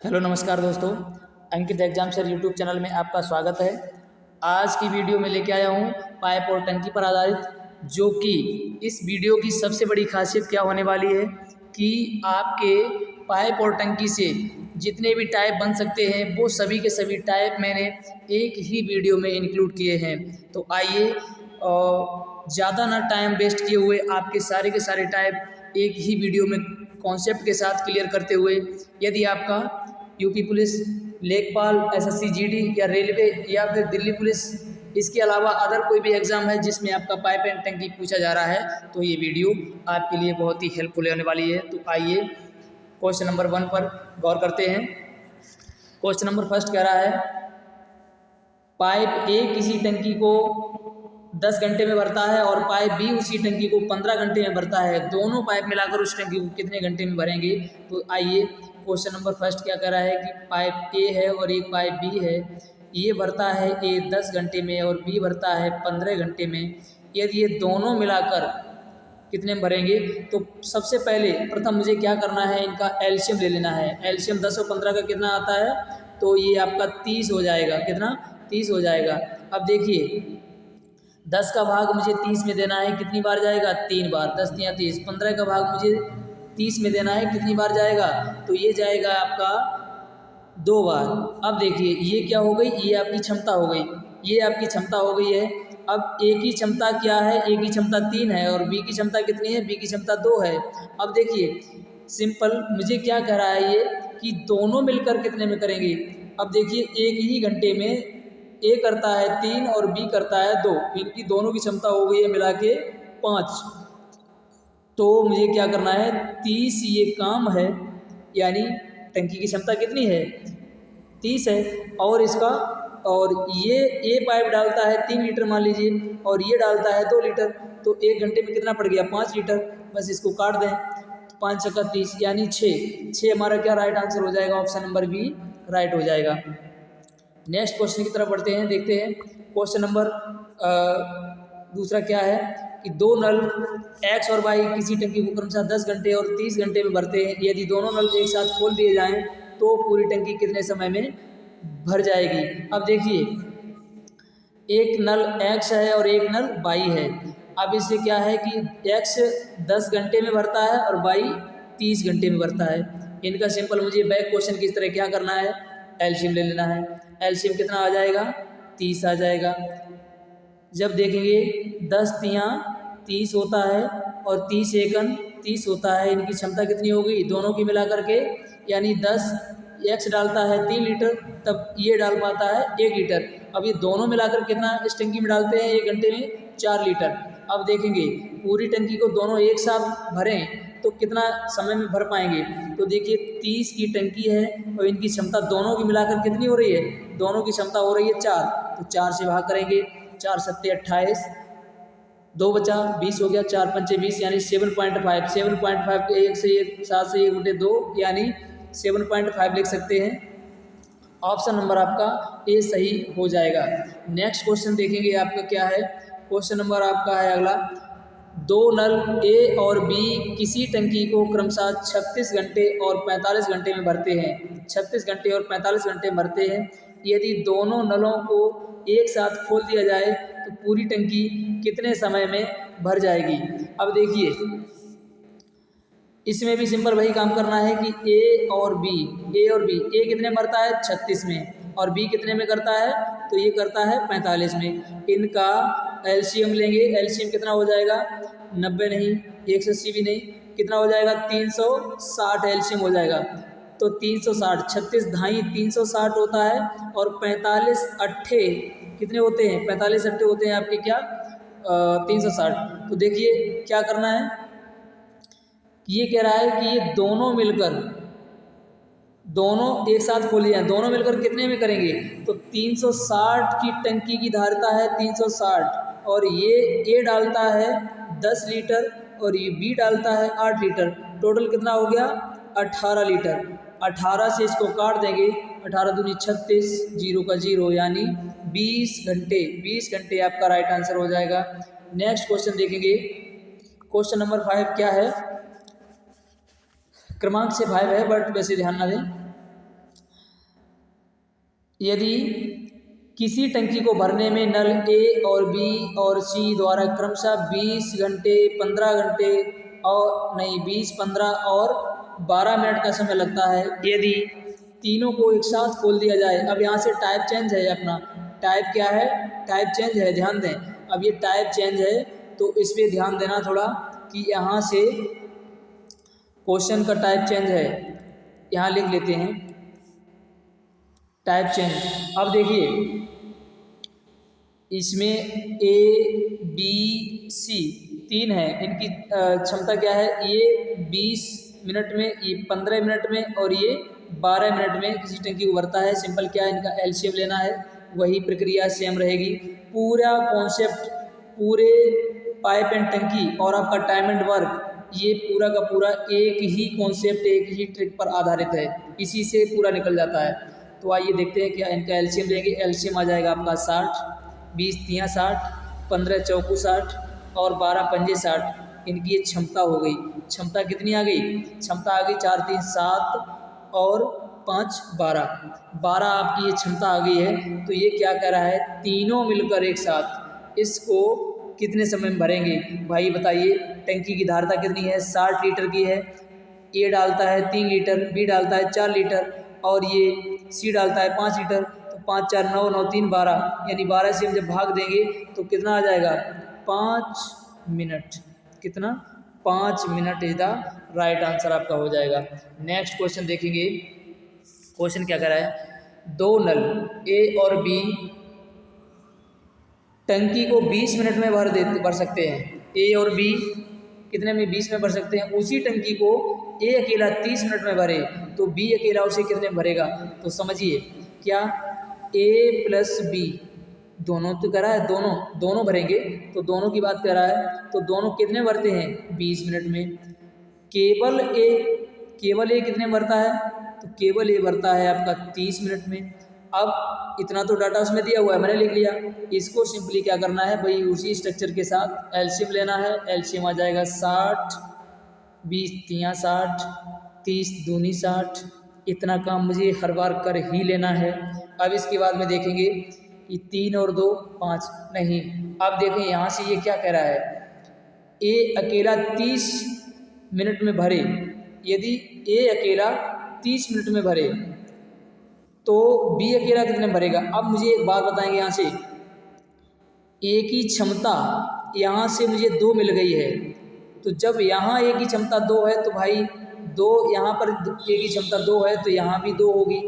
Hello नमस्कार दोस्तों, अंकित exam sir YouTube channel में आपका स्वागत है। आज की वीडियो में लेके आया हूँ पाइप और टंकी पर आधारित, जो कि इस वीडियो की सबसे बड़ी खासियत क्या होने वाली है कि आपके पाइप और टंकी से जितने भी टाइप बन सकते हैं वो सभी के सभी टाइप मैंने एक ही वीडियो में इंक्लूड किए हैं। तो आइए ज़्यादा ना टाइम वेस्ट किए हुए आपके सारे के सारे टाइप एक ही वीडियो में कॉन्सेप्ट के साथ क्लियर करते हुए, यदि आपका यूपी पुलिस, लेखपाल, एसएससी जीडी या रेलवे या फिर दिल्ली पुलिस, इसके अलावा अदर कोई भी एग्ज़ाम है जिसमें आपका पाइप एंड टंकी पूछा जा रहा है, तो ये वीडियो आपके लिए बहुत ही हेल्पफुल होने वाली है। तो आइए क्वेश्चन नंबर 1 पर गौर करते हैं। क्वेश्चन नंबर फर्स्ट कह रहा है, पाइप ए किसी टंकी को 10 घंटे में भरता है और पाइप बी उसी टंकी को 15 घंटे में भरता है। दोनों पाइप मिलाकर उस टंकी को कितने घंटे में भरेंगे? तो आइए क्वेश्चन नंबर फर्स्ट क्या कह रहा है कि पाइप ए है और एक पाइप बी है। ये भरता है ए 10 घंटे में और बी भरता है 15 घंटे में। यदि ये दोनों मिलाकर कितने में भरेंगे? तो सबसे पहले प्रथम मुझे क्या करना है, इनका एलसीएम ले लेना है। एलसीएम 10 और 15 का कितना आता है? तो ये आपका 30 हो जाएगा। कितना? 30 हो जाएगा। अब देखिए 10 का भाग मुझे 30 में देना है, कितनी बार जाएगा? 3 बार। 10 तियां 30। 15 का भाग मुझे 30 में देना है, कितनी बार जाएगा? तो ये जाएगा आपका 2 बार। अब देखिए ये क्या हो गई? ये आपकी क्षमता हो गई, ये आपकी क्षमता हो गई है। अब ए की क्षमता क्या है? ए की क्षमता 3 है और बी की क्षमता कितनी है? बी की क्षमता 2 है। अब देखिए सिंपल मुझे क्या कह रहा है ये कि दोनों मिलकर कितने में करेंगे। अब देखिए एक ही घंटे में ए करता है 3 और बी करता है 2, इनकी दोनों की क्षमता हो गई है मिला के 5। तो मुझे क्या करना है? 30 ये काम है, यानी टंकी की क्षमता कितनी है? 30 है। और इसका और ये ए पाइप डालता है 3 लीटर मान लीजिए और ये डालता है 2 लीटर, तो 1 घंटे में कितना पड़ गया? 5 लीटर। बस इसको काट दें तो 5 चक्का 30 यानी 6 हमारा क्या राइट आंसर हो जाएगा? ऑप्शन नंबर बी राइट हो जाएगा। नेक्स्ट क्वेश्चन की तरफ बढ़ते हैं, देखते हैं क्वेश्चन नंबर दूसरा क्या है कि दो नल एक्स और वाई किसी टंकी को क्रमशः 10 घंटे और 30 घंटे में भरते हैं। यदि दोनों नल एक साथ खोल दिए जाएं तो पूरी टंकी कितने समय में भर जाएगी? अब देखिए एक नल एक्स है और एक नल वाई है। अब इससे क्या है कि एक्स 10 घंटे में भरता है और वाई 30 घंटे में भरता है। इनका सिंपल मुझे बैक क्वेश्चन की तरह क्या करना है? एलसीएम ले लेना है। एलसीएम कितना आ जाएगा? 30 आ जाएगा। जब देखेंगे 10 तियां 30 होता है और 30 एकन 30 होता है, इनकी क्षमता कितनी होगी दोनों की मिला करके? यानी 10 एक्स डालता है 3 लीटर, तब ये डाल पाता है 1 लीटर। अब ये दोनों मिलाकर कितना इस टंकी में डालते हैं 1 घंटे में? 4 लीटर। अब देखेंगे पूरी टंकी को दोनों एक साथ भरें तो कितना समय में भर पाएंगे? तो देखिए 30 की टंकी है और इनकी क्षमता दोनों की मिलाकर कितनी हो रही है? दोनों की क्षमता हो रही है 4, तो 4 से भाग करेंगे। 4 सत्ते 28, 2 बचा 20 हो गया, 4 पंचे 20 यानी 7.5। 7.5 के 1 से 1 7 से 1 बटे 2 यानी 7.5 लिख सकते हैं। ऑप्शन नंबर आपका ए सही हो जाएगा। नेक्स्ट क्वेश्चन देखेंगे आपका क्या है। क्वेश्चन नंबर आपका है अगला, दो नल ए और बी किसी टंकी को क्रमशः 36 घंटे और 45 घंटे में भरते हैं। 36 घंटे और 45 घंटे में भरते हैं। यदि दोनों नलों को एक साथ खोल दिया जाए तो पूरी टंकी कितने समय में भर जाएगी? अब देखिए इसमें भी सिंपल वही काम करना है कि ए और बी ए कितने में भरता है? 36 में। और बी कितने में करता है? तो ये करता है 45 में। इनका एलसीएम लेंगे। एलसीएम कितना हो जाएगा? 90 नहीं, 180 भी नहीं, कितना हो जाएगा? 360 एलसीएम हो जाएगा। तो 360, 36 ढाई 360 होता है और 45 अट्ठे कितने होते हैं? 45 अट्ठे होते हैं आपके क्या? 360। तो देखिए क्या करना है, ये कह रहा है कि ये दोनों मिलकर दोनों एक साथ खोले जाएं, दोनों मिलकर कितने में करेंगे? तो 360 की टंकी की धारिता है 360 और ये ए डालता है 10 लीटर और ये बी डालता है 8 लीटर। टोटल कितना हो गया? 18 लीटर। 18 से इसको काट देंगे, 18 दूनी 36, 0 का 0 यानी 20 घंटे। 20 घंटे आपका राइट आंसर हो जाएगा। नेक्स्ट क्वेश्चन देखेंगे। क्वेश्चन नंबर 5 क्या है? क्रमांक से 5 है बट वैसे ध्यान ना दें। यदि किसी टंकी को भरने में नल ए और बी और सी द्वारा क्रमशः 20 घंटे, 15 घंटे और नहीं 20, 15 और 12 मिनट का समय लगता है, यदि तीनों को एक साथ खोल दिया जाए। अब यहाँ से टाइप चेंज है अपना, टाइप क्या है, टाइप चेंज है, ध्यान दें। अब ये टाइप चेंज है तो इस पर ध्यान देना थोड़ा कि यहाँ से क्वेश्चन का टाइप चेंज है, यहाँ लिख लेते हैं टाइप चेंज। अब देखिए इसमें ए बी सी तीन है, इनकी क्षमता क्या है, ये 20 मिनट में, ये 15 मिनट में और ये 12 मिनट में किसी टंकी को भरता है। सिंपल क्या है, इनका एलसीएम लेना है, वही प्रक्रिया सेम रहेगी। पूरा कॉन्सेप्ट पूरे पाइप एंड टंकी और आपका टाइम एंड वर्क, ये पूरा का पूरा एक ही कॉन्सेप्ट, एक ही ट्रिक पर आधारित है, इसी से पूरा निकल जाता है। तो आइए देखते हैं क्या इनका एलसीएम लेंगे। एलसीएम आ जाएगा आपका 60, 20 तियाँ 60, 15 चौकू 60 और 12 पंजे 60। इनकी ये क्षमता हो गई। क्षमता कितनी आ गई, क्षमता आ गई 4 3 7 और 5 12 आपकी ये क्षमता आ गई है। तो ये क्या कह रहा है, तीनों मिलकर एक साथ इसको कितने समय में भरेंगे। भाई बताइए, टंकी की धारता कितनी है, 60 लीटर की है। ए डालता है 3 लीटर, बी डालता है 4 लीटर और ये सी डालता है 5 लीटर। तो 5 4 9 9 3 12, यानी 12 से हम जब भाग देंगे तो कितना आ जाएगा, 5 मिनट। कितना, 5 minute is the right answer आपका हो जाएगा। नेक्स्ट क्वेश्चन देखेंगे। क्वेश्चन क्या कह रहा है, दो नल ए और बी टंकी को 20 मिनट में भर सकते हैं। ए और बी कितने में, 20 में भर सकते हैं। उसी टंकी को ए अकेला 30 मिनट में भरे तो बी अकेला उसे कितने में भरेगा। तो समझिए क्या, ए प्लस बी दोनों तो कह रहा है, दोनों भरेंगे, तो दोनों की बात कर रहा है, तो दोनों कितने भरते हैं, 20 मिनट में। केवल ए कितने भरता है, तो केवल ए भरता है आपका 30 मिनट में। अब इतना तो डाटा उसमें दिया हुआ है, मैंने लिख लिया। इसको सिंपली क्या करना है भाई, उसी स्ट्रक्चर के साथ एलसीएम लेना है। एलसीएम आ जाएगा 60, 20 तियाँ 60, 30 दूनी 60। इतना काम मुझे हर बार कर ही लेना है। अब इसके बाद में देखेंगे कि 3 और 2 5 नहीं। अब देखें यहाँ से ये क्या कह रहा है, ए अकेला 30 मिनट में भरे। यदि ए अकेला 30 मिनट में भरे तो बी अकेला कितने में भरेगा। अब मुझे एक बात बताएंगे, यहाँ से ए की क्षमता यहाँ से मुझे 2 मिल गई है, तो जब यहाँ ए की क्षमता 2 है तो भाई 2 यहाँ पर ए की क्षमता 2 है तो यहाँ भी 2 होगी।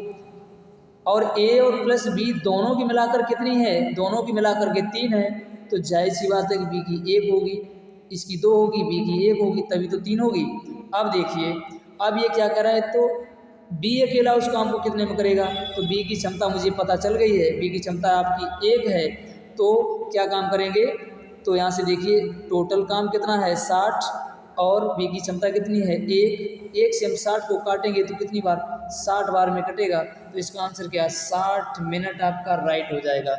और ए और प्लस बी दोनों की मिलाकर कितनी है, दोनों की मिलाकर के 3 है। तो जाहिर सी बात है कि बी की 1 होगी, इसकी 2 होगी, बी की 1 होगी, तभी तो 3 होगी। अब देखिए, अब ये क्या कर रहा है, तो बी अकेला उस काम को कितने में करेगा। तो बी की क्षमता मुझे पता चल गई है, बी की क्षमता आपकी 1 है। तो क्या काम करेंगे, तो यहाँ से देखिए टोटल काम कितना है 60 और बी की क्षमता कितनी है 1 से हम 60 को काटेंगे तो कितनी बार, 60 बार में कटेगा। तो इसका आंसर क्या है, 60 मिनट आपका राइट हो जाएगा।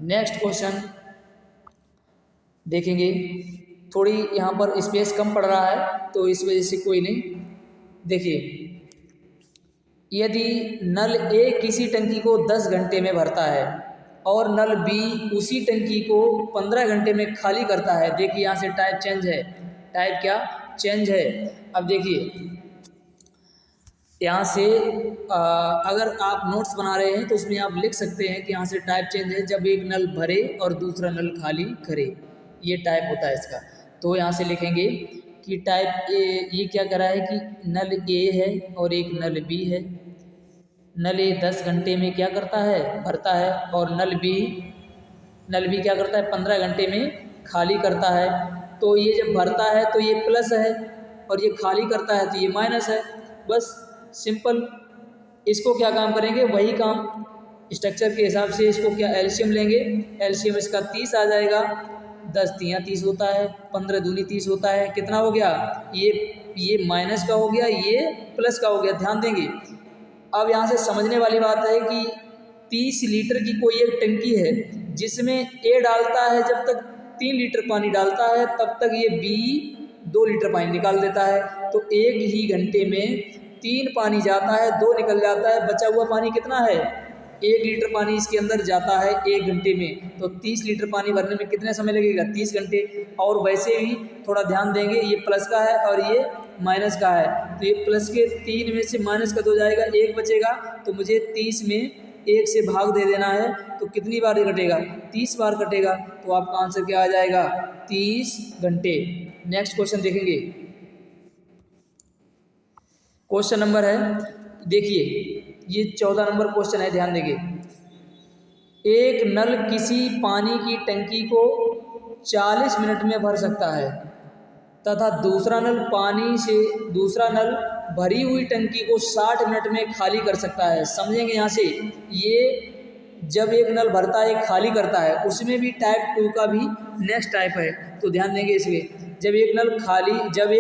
नेक्स्ट क्वेश्चन देखेंगे। थोड़ी यहाँ पर स्पेस कम पड़ रहा है तो इस वजह से कोई नहीं। देखिए, यदि नल ए किसी टंकी को 10 घंटे में भरता है और नल बी उसी टंकी को 15 घंटे में खाली करता है। देखिए यहाँ से टाइप चेंज है, टाइप क्या चेंज है। अब देखिए यहाँ से अगर आप नोट्स बना रहे हैं तो उसमें आप लिख सकते हैं कि यहाँ से टाइप चेंज है, जब एक नल भरे और दूसरा नल खाली करे, ये टाइप होता है इसका। तो यहाँ से लिखेंगे कि टाइप ए, ये क्या करा है कि नल ए है और एक नल बी है। नल ए 10 घंटे में क्या करता है, भरता है, और नल बी क्या करता है 15 घंटे में खाली करता है। तो ये जब भरता है तो ये प्लस है और ये खाली करता है तो ये माइनस है। बस सिंपल। इसको क्या काम करेंगे, वही काम स्ट्रक्चर के हिसाब से इसको क्या एलसीएम लेंगे। एलसीएम इसका 30 आ जाएगा, 10 तियाँ 30 होता है, 15 दूनी 30 होता है। कितना हो गया, ये माइनस का हो गया, ये प्लस का हो गया। ध्यान देंगे। अब यहाँ से समझने वाली बात है कि 30 लीटर की कोई एक टंकी है जिसमें ए डालता है जब तक 3 लीटर पानी डालता है तब तक ये बी 2 लीटर पानी निकाल देता है। तो एक ही घंटे में 3 पानी जाता है, 2 निकल जाता है, बचा हुआ पानी कितना है 1 लीटर पानी इसके अंदर जाता है 1 घंटे में, तो 30 लीटर पानी भरने में कितने समय लगेगा? 30 घंटे। और वैसे भी थोड़ा ध्यान देंगे, ये प्लस का है और ये माइनस का है, तो ये प्लस के 3 में से माइनस का 2 जाएगा, 1 बचेगा, तो मुझे 30 में 1 से भाग दे देना है, तो कितनी बार ये कटेगा? 30 बार कटेगा, तो आपका आंसर क्या आ जाएगा? 30 घंटे। नेक्स्ट क्वेश्चन देखेंगे। क्वेश्चन नंबर है, देखिए ये 14 नंबर क्वेश्चन है, ध्यान देंगे। एक नल किसी पानी की टंकी को 40 मिनट में भर सकता है तथा दूसरा नल भरी हुई टंकी को 60 मिनट में खाली कर सकता है। समझेंगे यहाँ से, ये जब एक नल भरता है खाली करता है, उसमें भी टाइप 2 का भी नेक्स्ट टाइप है, तो ध्यान देंगे इसमें। जब एक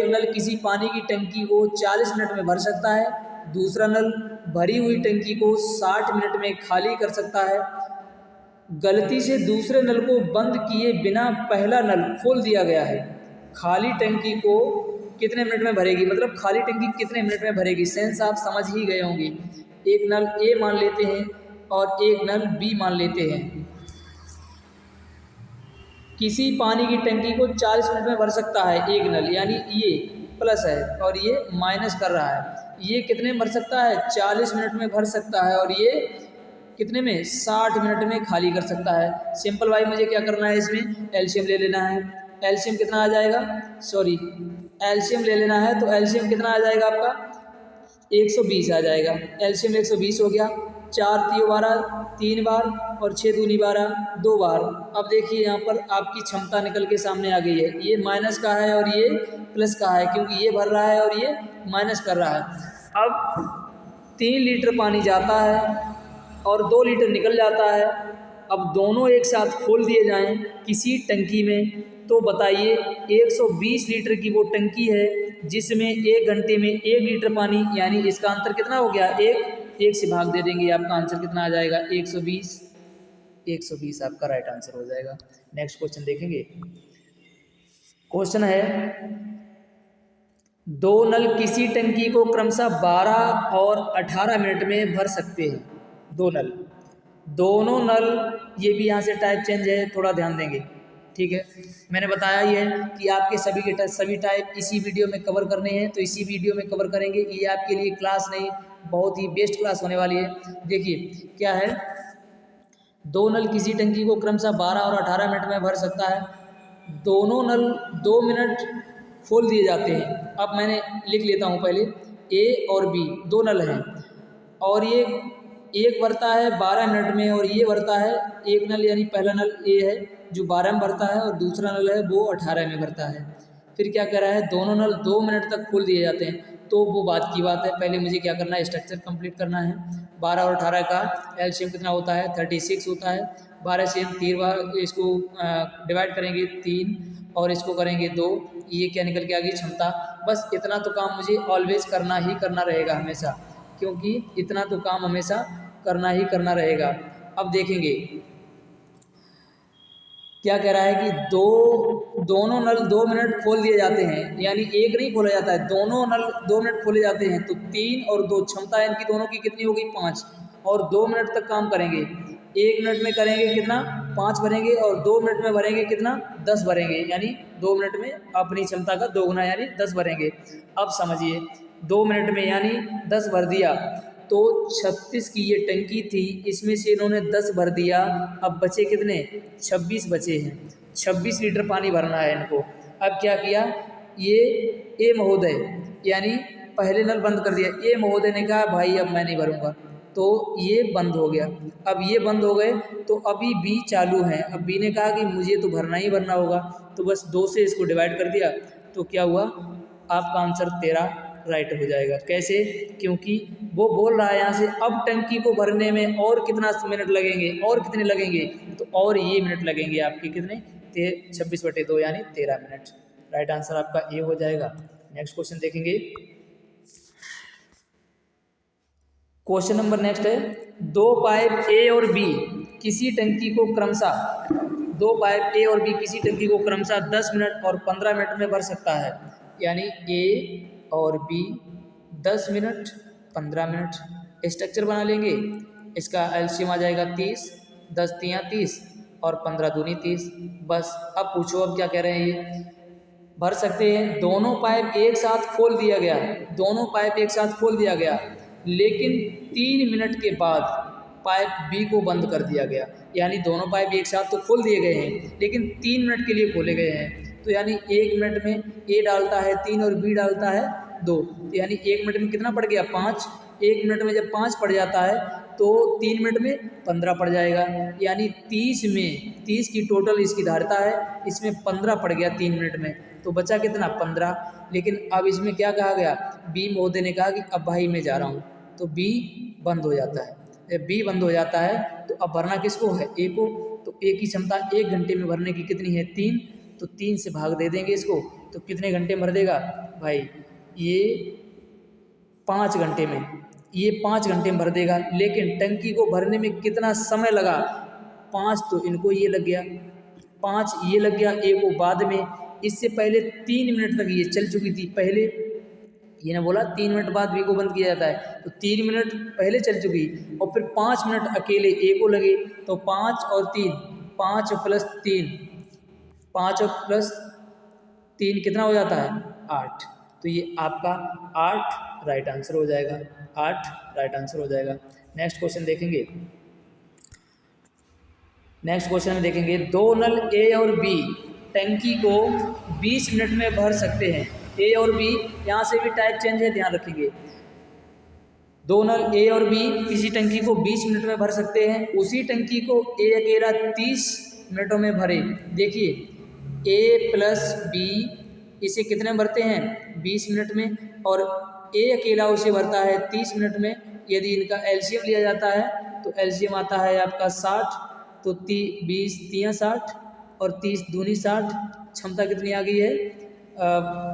नल किसी पानी की टंकी को 40 मिनट में भर सकता है, दूसरा नल भरी हुई टंकी को 60 मिनट में खाली कर सकता है, गलती से दूसरे नल को बंद किए बिना पहला नल खोल दिया गया है, खाली टंकी को कितने मिनट में भरेगी? मतलब खाली टंकी कितने मिनट में भरेगी? सेंस आप समझ ही गए होंगे। एक नल ए मान लेते हैं और एक नल बी मान लेते हैं। किसी पानी की टंकी को 40 मिनट में भर सकता है एक नल, यानी ये प्लस है और ये माइनस कर रहा है। ये कितने में भर सकता है? 40 मिनट में भर सकता है, और ये कितने में? 60 मिनट में खाली कर सकता है। सिंपल भाई, मुझे क्या करना है? इसमें एलसीएम ले लेना है। एलसीएम कितना आ जाएगा? एलसीएम ले लेना है, तो एलसीएम कितना आ जाएगा आपका? 120 आ जाएगा। एलसीएम 120 हो गया। 4 तियो 12, 3 बार, और 6 दूनी 12, 2 बार। अब देखिए यहाँ पर आपकी क्षमता निकल के सामने आ गई है। ये माइनस का है और ये प्लस का है, क्योंकि ये भर रहा है और ये माइनस कर रहा है। अब 3 लीटर पानी जाता है और 2 लीटर निकल जाता है। अब दोनों एक साथ खोल दिए जाएं किसी टंकी में, तो बताइए 120 लीटर की वो टंकी है जिसमें 1 घंटे में 1 लीटर पानी, यानी इसका अंतर कितना हो गया? 1 से भाग दे देंगे, आपका आंसर कितना आ जाएगा? 120 आपका राइट आंसर हो जाएगा। नेक्स्ट क्वेश्चन देखेंगे। क्वेश्चन है, 2 नल किसी टंकी को क्रमशः 12 और 18 मिनट में भर सकते हैं। 2 नल, दोनों नल, ये भी यहाँ से टाइप चेंज है, थोड़ा ध्यान देंगे, ठीक है। मैंने बताया ही है कि आपके सभी टाइप इसी वीडियो में कवर करने हैं, तो इसी वीडियो में कवर करेंगे। ये आपके लिए क्लास नहीं, बहुत ही बेस्ट क्लास होने वाली है। देखिए क्या है, 2 नल किसी टंकी को क्रमशः 12 और 18 मिनट में भर सकता है। दोनों नल 2 मिनट खोल दिए जाते हैं। अब मैंने लिख लेता हूँ पहले, ए और बी 2 नल हैं, और ये एक भरता है 12 मिनट में और ये भरता है, एक नल यानी पहला नल ए है जो 12 में भरता है और दूसरा नल है वो 18 में भरता है। फिर क्या कह रहा है, दोनों नल 2 मिनट तक खोल दिए जाते हैं। तो वो बात की बात है, पहले मुझे क्या करना है? स्ट्रक्चर कंप्लीट करना है। 12 और 18 का एलसीएम कितना होता है? 36 होता है। 12 से हम 3 बार इसको डिवाइड करेंगे 3, और इसको करेंगे 2, ये क्या निकल के आ गई? क्षमता। बस इतना तो काम मुझे ऑलवेज करना ही करना रहेगा हमेशा, क्योंकि इतना तो काम हमेशा करना ही करना रहेगा। अब देखेंगे क्या कह रहा है कि दोनों नल 2 मिनट खोल दिए जाते हैं, यानी एक नहीं खोला जाता है, दोनों नल 2 मिनट खोले जाते हैं। तो 3 और 2 क्षमता इनकी दोनों की कितनी होगी? 5, और 2 मिनट तक काम करेंगे। 1 मिनट में करेंगे कितना? 5 भरेंगे, और 2 मिनट में भरेंगे कितना? 10 भरेंगे, यानी 2 मिनट में अपनी क्षमता का 2 गुना यानी 10 भरेंगे। अब समझिए, 2 मिनट में यानी 10 भर दिया, तो 36 की ये टंकी थी, इसमें से इन्होंने 10 भर दिया। अब बचे कितने? 26 बचे हैं। 26 लीटर पानी भरना है इनको। अब क्या किया, ये ए महोदय यानी पहले नल बंद कर दिया। ए महोदय ने कहा भाई अब मैं नहीं भरूंगा, तो ये बंद हो गया। अब ये बंद हो गए, तो अभी बी चालू हैं। अब बी ने कहा कि मुझे तो भरना ही भरना होगा, तो बस 2 से इसको डिवाइड कर दिया, तो क्या हुआ? आपका आंसर 13 राइट हो जाएगा। कैसे? क्योंकि वो बोल रहा है यहाँ से अब टंकी को भरने में और कितना मिनट लगेंगे, और कितने लगेंगे, तो और ये मिनट लगेंगे आपके कितने? 26/2 यानी 13 मिनट। राइट आंसर आपका ए हो जाएगा। नेक्स्ट क्वेश्चन देखेंगे। क्वेश्चन नंबर नेक्स्ट है, 2 पाइप ए और बी किसी टंकी को क्रमशः 2 पाइप ए और बी किसी टंकी को क्रमशः 10 मिनट और 15 मिनट में भर सकता है। यानी ए और बी 10 मिनट 15 मिनट। स्ट्रक्चर बना लेंगे। इसका एलसीएम आ जाएगा 30, 10 तियाँ 30 और 15 दूनी 30। बस अब पूछो, अब क्या कह रहे हैं ये भर सकते हैं। दोनों पाइप एक साथ खोल दिया गया, दोनों पाइप एक साथ खोल दिया गया, लेकिन 3 मिनट के बाद पाइप बी को बंद कर दिया गया। यानी दोनों पाइप एक साथ तो खोल दिए गए हैं, लेकिन 3 मिनट के लिए खोले गए हैं। तो यानी 1 मिनट में ए डालता है 3 और बी डालता है 2, तो यानी 1 मिनट में कितना पड़ गया 5। 1 मिनट में जब 5 पड़ जाता है तो 3 मिनट में 15 पड़ जाएगा। यानी 30 में 30 की टोटल इसकी धारिता है, इसमें 15 पड़ गया 3 मिनट में, तो बचा कितना 15। लेकिन अब इसमें क्या कहा गया, बी महोदय ने कहा कि अब भाई मैं जा रहा हूँ, तो बी बंद हो जाता है। जब बी बंद हो जाता है तो अब भरना किसको है, ए को। तो ए की क्षमता 1 घंटे में भरने की कितनी है 3, तो 3 से भाग दे देंगे इसको, तो कितने घंटे में भर देगा भाई, ये 5 घंटे में, ये 5 घंटे में भर देगा। लेकिन टंकी को भरने में कितना समय लगा, 5 तो इनको ये लग गया, 5 ये लग गया ए को बाद में। इससे पहले 3 मिनट तक ये चल चुकी थी। पहले ये ना बोला 3 मिनट बाद बी को बंद किया जाता है, तो 3 मिनट पहले चल चुकी और फिर 5 मिनट अकेले ए को लगे, तो 5 और 3, 5 प्लस 3, 5 प्लस 3 कितना हो जाता है 8। तो ये आपका 8 राइट आंसर हो जाएगा, 8 राइट आंसर हो जाएगा। नेक्स्ट क्वेश्चन देखेंगे, नेक्स्ट क्वेश्चन में देखेंगे, दो नल ए और बी टंकी को 20 मिनट में भर सकते हैं। ए और बी, यहाँ से भी टाइप चेंज है, ध्यान रखेंगे। दो नल ए और बी किसी टंकी को 20 मिनट में भर सकते हैं। उसी टंकी को ए अकेला 30 मिनटों में भरे। देखिए ए प्लस बी इसे कितने में भरते हैं 20 मिनट में, और ए अकेला उसे भरता है 30 मिनट में। यदि इनका एलसीएम लिया जाता है तो एलसीएम आता है आपका 60, तो 20 तियाँ 60 और 30 दूनी 60। क्षमता कितनी आ गई है,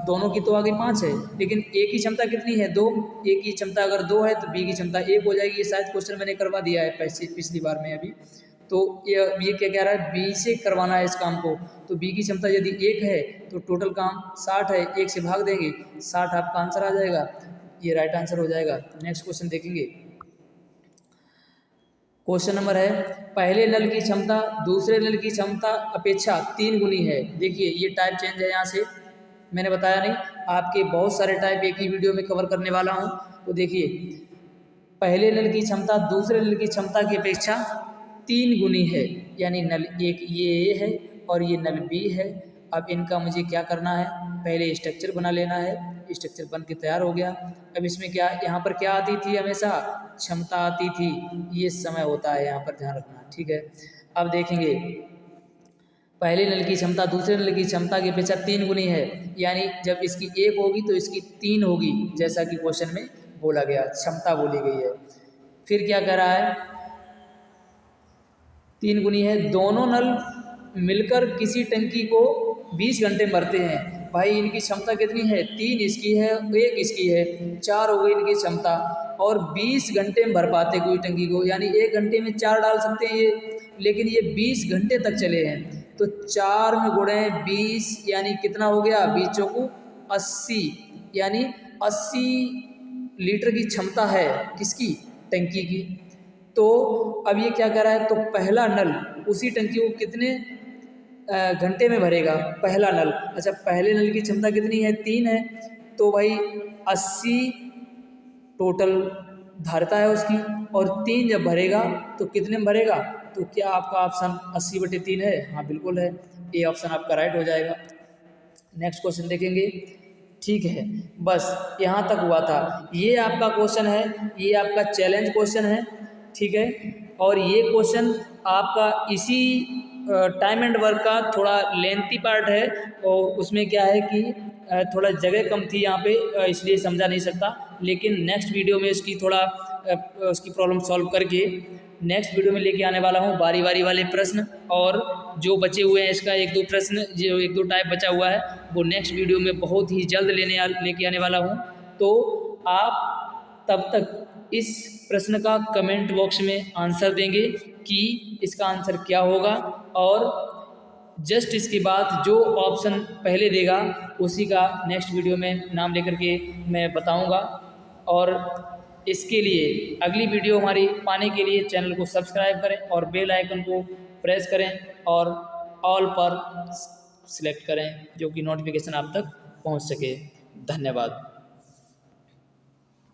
दोनों की तो आ गई 5 है, लेकिन ए की क्षमता कितनी है 2। ए की क्षमता अगर 2 है तो बी की क्षमता 1 हो जाएगी। ये शायद क्वेश्चन मैंने करवा दिया है पिछली बार में अभी। तो ये क्या कह रहा है, बी से करवाना है इस काम को। तो बी की क्षमता यदि 1 है तो टोटल काम 60 है, 1 से भाग देंगे, 60 आपका आंसर आ जाएगा, ये राइट आंसर हो जाएगा। नेक्स्ट क्वेश्चन देखेंगे, क्वेश्चन नंबर है, पहले नल की क्षमता दूसरे नल की क्षमता अपेक्षा 3 गुनी है। देखिए ये टाइप चेंज है, यहाँ से मैंने बताया नहीं, आपके बहुत सारे टाइप एक ही वीडियो में कवर करने वाला हूँ। तो देखिए पहले नल की क्षमता दूसरे नल की क्षमता की अपेक्षा 3 गुनी है, यानी नल एक ये ए है और ये नल बी है। अब इनका मुझे क्या करना है, पहले स्ट्रक्चर बना लेना है। स्ट्रक्चर बन के तैयार हो गया। अब इसमें क्या, यहाँ पर क्या आती थी, हमेशा क्षमता आती थी, ये समय होता है, यहाँ पर ध्यान रखना, ठीक है। अब देखेंगे पहले नल की क्षमता दूसरे नल की क्षमता की अपेक्षा 3 गुनी है, यानी जब इसकी 1 होगी तो इसकी 3 होगी, जैसा कि क्वेश्चन में बोला गया, क्षमता बोली गई है। फिर क्या कह रहा है, 3 गुनी है, दोनों नल मिलकर किसी टंकी को 20 घंटे भरते हैं। भाई इनकी क्षमता कितनी है, 3 इसकी है 1 इसकी है, 4 हो गई इनकी क्षमता, और 20 घंटे में भर पाते कोई टंकी को, यानी 1 घंटे में 4 डाल सकते हैं ये, लेकिन ये 20 घंटे तक चले हैं। तो 4 में गुणे 20 यानी कितना हो गया, 20 चौको 80, यानी 80 लीटर की क्षमता है किसकी, टंकी की। तो अब ये क्या कर रहा है, तो पहला नल उसी टंकी को कितने घंटे में भरेगा, पहला नल। अच्छा पहले नल की क्षमता कितनी है, 3 है, तो भाई 80 टोटल धारिता है उसकी, और 3 जब भरेगा तो कितने में भरेगा, तो क्या आपका ऑप्शन 80/3 है, हाँ बिल्कुल है, ए ऑप्शन आपका राइट हो जाएगा। नेक्स्ट क्वेश्चन देखेंगे, ठीक है, बस यहाँ तक हुआ था। ये आपका क्वेश्चन है, ये आपका चैलेंज क्वेश्चन है, ठीक है। और ये क्वेश्चन आपका इसी टाइम एंड वर्क का थोड़ा लेंथी पार्ट है, और उसमें क्या है कि थोड़ा जगह कम थी यहाँ पे, इसलिए समझा नहीं सकता। लेकिन नेक्स्ट वीडियो में इसकी थोड़ा उसकी प्रॉब्लम सॉल्व करके नेक्स्ट वीडियो में लेके आने वाला हूँ बारी बारी वाले प्रश्न, और जो बचे हुए हैं इसका 1-2 प्रश्न, जो 1-2 टाइप बचा हुआ है वो नेक्स्ट वीडियो में बहुत ही जल्द लेके आने वाला हूँ। तो आप तब तक इस प्रश्न का कमेंट बॉक्स में आंसर देंगे कि इसका आंसर क्या होगा, और जस्ट इसके बाद जो ऑप्शन पहले देगा उसी का नेक्स्ट वीडियो में नाम लेकर के मैं बताऊंगा। और इसके लिए अगली वीडियो हमारी पाने के लिए चैनल को सब्सक्राइब करें और बेल आइकन को प्रेस करें और ऑल पर सिलेक्ट करें, जो कि नोटिफिकेशन आप तक पहुंच सके। धन्यवाद।